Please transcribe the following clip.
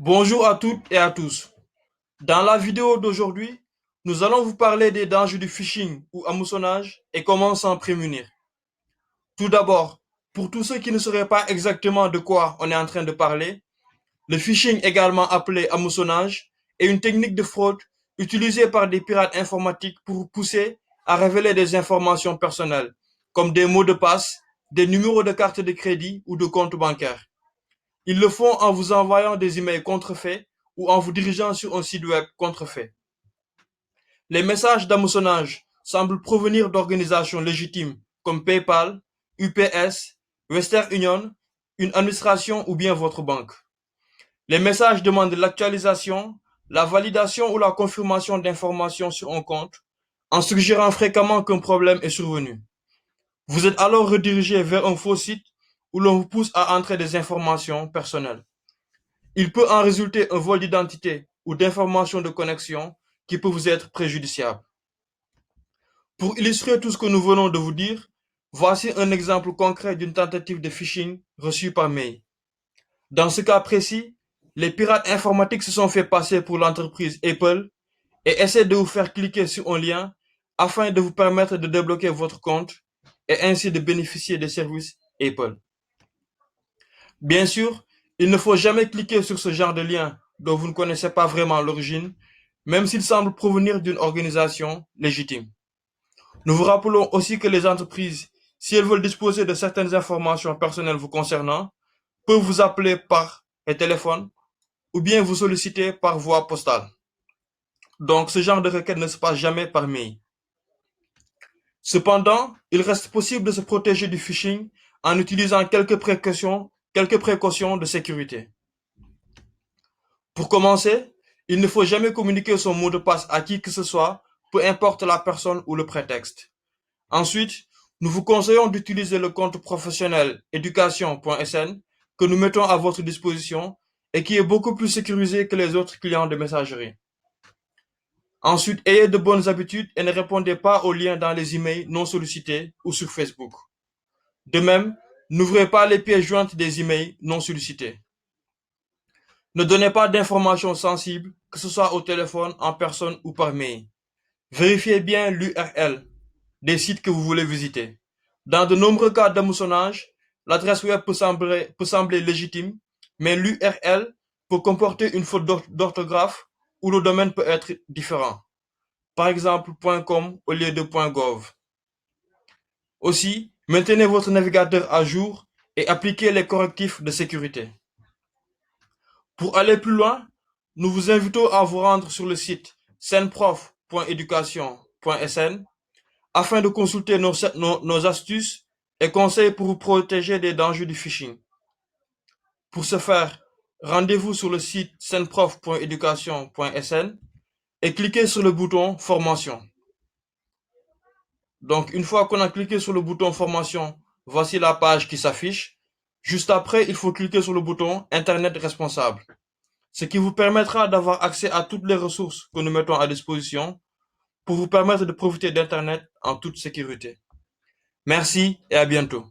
Bonjour à toutes et à tous. Dans la vidéo d'aujourd'hui, nous allons vous parler des dangers du phishing ou hameçonnage et comment s'en prémunir. Tout d'abord, pour tous ceux qui ne sauraient pas exactement de quoi on est en train de parler, le phishing, également appelé hameçonnage, est une technique de fraude utilisée par des pirates informatiques pour vous pousser à révéler des informations personnelles, comme des mots de passe, des numéros de carte de crédit ou de compte bancaire. Ils le font en vous envoyant des emails contrefaits ou en vous dirigeant sur un site web contrefait. Les messages d'hameçonnage semblent provenir d'organisations légitimes comme PayPal, UPS, Western Union, une administration ou bien votre banque. Les messages demandent l'actualisation, la validation ou la confirmation d'informations sur un compte, en suggérant fréquemment qu'un problème est survenu. Vous êtes alors redirigé vers un faux site où l'on vous pousse à entrer des informations personnelles. Il peut en résulter un vol d'identité ou d'informations de connexion qui peut vous être préjudiciable. Pour illustrer tout ce que nous venons de vous dire, voici un exemple concret d'une tentative de phishing reçue par mail. Dans ce cas précis, les pirates informatiques se sont fait passer pour l'entreprise Apple et essaient de vous faire cliquer sur un lien afin de vous permettre de débloquer votre compte et ainsi de bénéficier des services Apple. Bien sûr, il ne faut jamais cliquer sur ce genre de lien dont vous ne connaissez pas vraiment l'origine, même s'il semble provenir d'une organisation légitime. Nous vous rappelons aussi que les entreprises, si elles veulent disposer de certaines informations personnelles vous concernant, peuvent vous appeler par téléphone ou bien vous solliciter par voie postale. Donc ce genre de requête ne se passe jamais par mail. Cependant, il reste possible de se protéger du phishing en utilisant quelques précautions de sécurité. Pour commencer, il ne faut jamais communiquer son mot de passe à qui que ce soit, peu importe la personne ou le prétexte. Ensuite, nous vous conseillons d'utiliser le compte professionnel education.sn que nous mettons à votre disposition et qui est beaucoup plus sécurisé que les autres clients de messagerie. Ensuite, ayez de bonnes habitudes et ne répondez pas aux liens dans les emails non sollicités ou sur Facebook. De même, n'ouvrez pas les pièces jointes des emails non sollicités. Ne donnez pas d'informations sensibles, que ce soit au téléphone, en personne ou par mail. Vérifiez bien l'URL des sites que vous voulez visiter. Dans de nombreux cas d'hameçonnage, l'adresse web peut sembler légitime, mais l'URL peut comporter une faute d'orthographe ou le domaine peut être différent. Par exemple, .com au lieu de .gov. Aussi, maintenez votre navigateur à jour et appliquez les correctifs de sécurité. Pour aller plus loin, nous vous invitons à vous rendre sur le site senprof.education.sn afin de consulter nos astuces et conseils pour vous protéger des dangers du phishing. Pour ce faire, rendez-vous sur le site senprof.education.sn et cliquez sur le bouton Formation. Donc, une fois qu'on a cliqué sur le bouton Formation, voici la page qui s'affiche. Juste après, il faut cliquer sur le bouton Internet responsable, ce qui vous permettra d'avoir accès à toutes les ressources que nous mettons à disposition pour vous permettre de profiter d'Internet en toute sécurité. Merci et à bientôt.